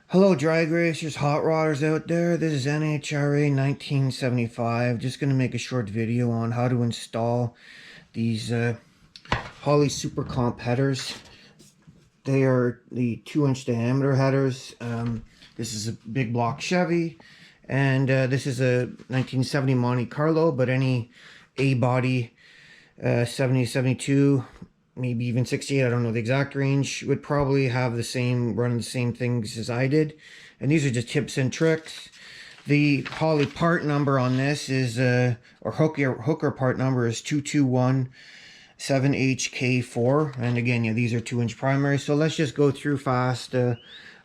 Hello, drag racers, hot rodders out there. This is NHRA 1975. Just going to make a short video on how to install these Holley Super Comp headers. They are the 2-inch diameter headers. This is a big block Chevy, and this is a 1970 Monte Carlo, but any A-body 70, 72, maybe even 68, I don't know the exact range, would probably have the same, running the same things as I did. And these are just tips and tricks. The Holley part number on this is, or hooker part number is 2217HK4. And again, yeah, these are 2-inch primary. So let's just go through fast a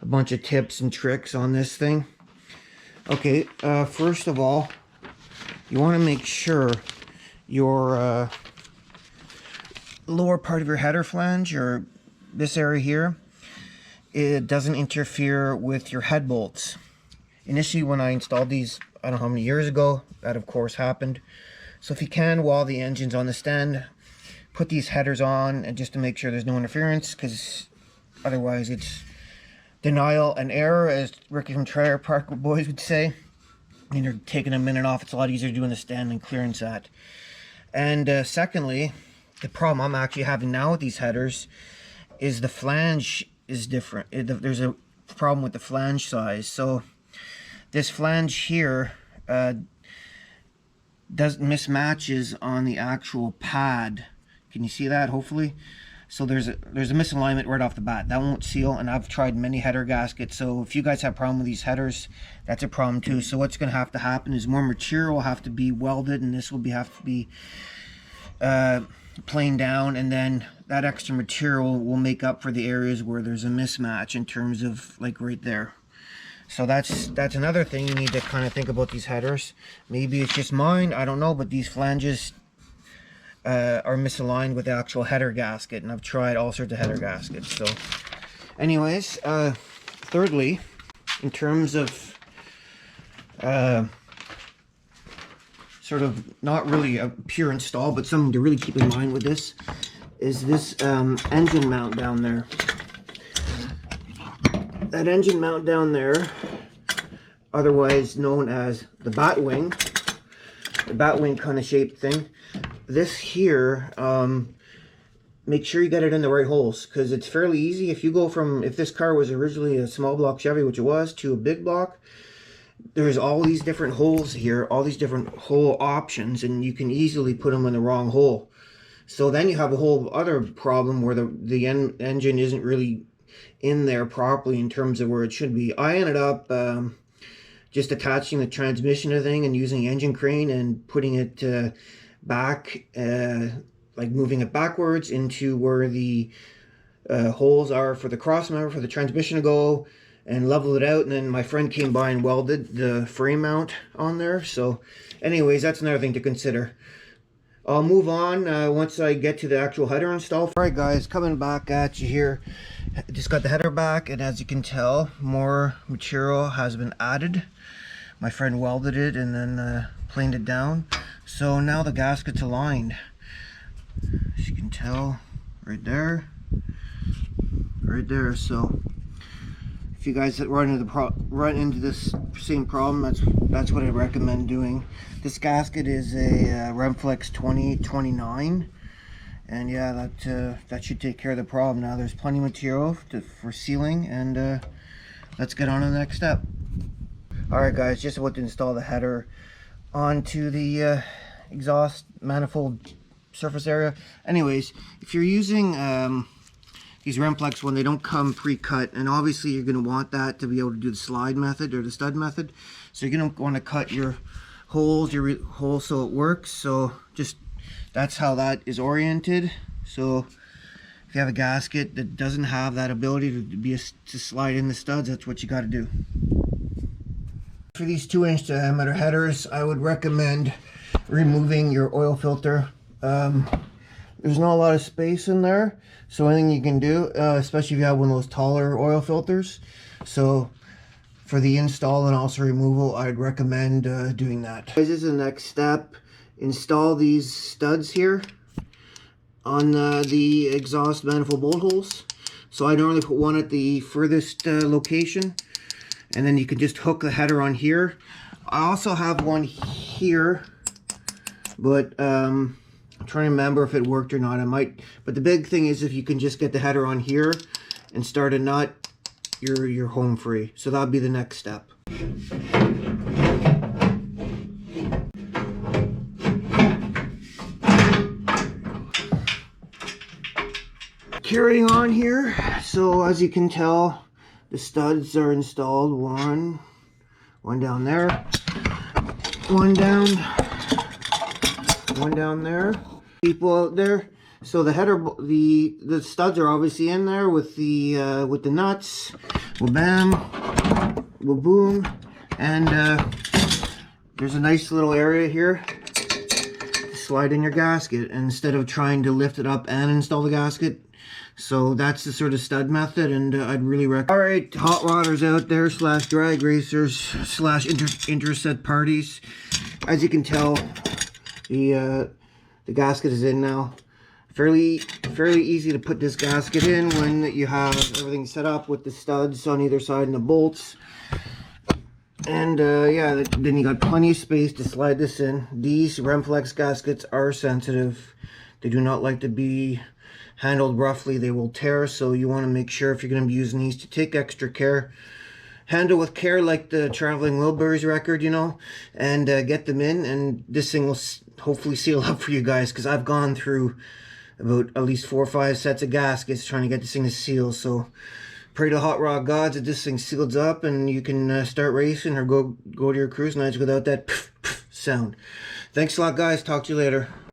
bunch of tips and tricks on this thing. Okay, first of all, you want to make sure your lower part of your header flange, or this area here, it doesn't interfere with your head bolts. Initially, when I installed these, I don't know how many years ago, that of course happened. So if you can, while the engine's on the stand, put these headers on, and just to make sure there's no interference, because otherwise it's denial and error, as Ricky from Trailer Park Boys would say. And you're taking a minute off. It's a lot easier doing the stand than clearance that. And secondly, the problem I'm actually having now with these headers is the flange is different. There's a problem with the flange size. So this flange here mismatches on the actual pad. Can you see that? Hopefully. So there's a misalignment right off the bat. That won't seal, and I've tried many header gaskets. So if you guys have a problem with these headers, that's a problem too. So what's going to have to happen is more material will have to be welded, and this will have to be planed down, and then that extra material will make up for the areas where there's a mismatch in terms of, like, right there. So that's another thing you need to kind of think about these headers. Maybe it's just mine, I don't know, but these flanges are misaligned with the actual header gasket, and I've tried all sorts of header gaskets. So anyways, thirdly, in terms of sort of not really a pure install, but something to really keep in mind with this is this engine mount down there. That engine mount down there, otherwise known as the bat wing kind of shaped thing. This here, make sure you get it in the right holes, because it's fairly easy. If you go from, if this car was originally a small block Chevy, which it was, to a big block, there's all these different holes here, all these different hole options, and you can easily put them in the wrong hole. So then you have a whole other problem where the engine isn't really in there properly in terms of where it should be. I ended up just attaching the transmission to the thing and using engine crane and putting it back, like moving it backwards into where the holes are for the cross member for the transmission to go, and leveled it out. And then my friend came by and welded the frame mount on there. So anyways, that's another thing to consider. I'll move on once I get to the actual header install. Alright guys, coming back at you here. Just got the header back, and as you can tell, more material has been added. My friend welded it and then planed it down. So now the gasket's aligned. As you can tell, right there. So if you guys run into this same problem, that's what I recommend doing. This gasket is a Remflex 2029, and yeah, that should take care of the problem. Now there's plenty of material for sealing, and let's get on to the next step. Alright guys, just about to install the header onto the exhaust manifold surface area. Anyways, if you're using these Remflex, when they don't come pre-cut, and obviously you're going to want that to be able to do the slide method or the stud method, so you're going to want to cut your holes so it works. So just that's how that is oriented. So if you have a gasket that doesn't have that ability to slide in the studs, that's what you got to do. For these 2-inch diameter headers, I would recommend removing your oil filter. There's not a lot of space in there, so anything you can do, especially if you have one of those taller oil filters. So for the install and also removal, I'd recommend doing that. This is the next step. Install these studs here on the exhaust manifold bolt holes. So I normally put one at the furthest location, and then you can just hook the header on here. I also have one here, but I'm trying to remember if it worked or not. I might, but the big thing is if you can just get the header on here and start a nut, you're home free. So that'll be the next step. Carrying on here, so as you can tell, the studs are installed. One down there, one down there. People out there. So the header, the studs are obviously in there with the nuts. Well, bam, well, boom, and there's a nice little area here. Slide in your gasket instead of trying to lift it up and install the gasket. So that's the sort of stud method, and I'd really recommend. All right, hot rodders out there, slash drag racers, slash interset parties. As you can tell, the gasket is in now. Fairly easy to put this gasket in when you have everything set up with the studs on either side and the bolts. And yeah, then you got plenty of space to slide this in. These Remflex gaskets are sensitive. They do not like to be handled roughly. They will tear, so you want to make sure if you're going to be using these to take extra care. Handle with care like the Traveling Wilburys record, you know, and get them in, and this thing will hopefully seal up for you guys, because I've gone through about at least 4 or 5 sets of gaskets trying to get this thing to seal. So pray to hot rod gods that this thing seals up and you can start racing or go to your cruise nights without that sound. Thanks a lot, guys. Talk to you later.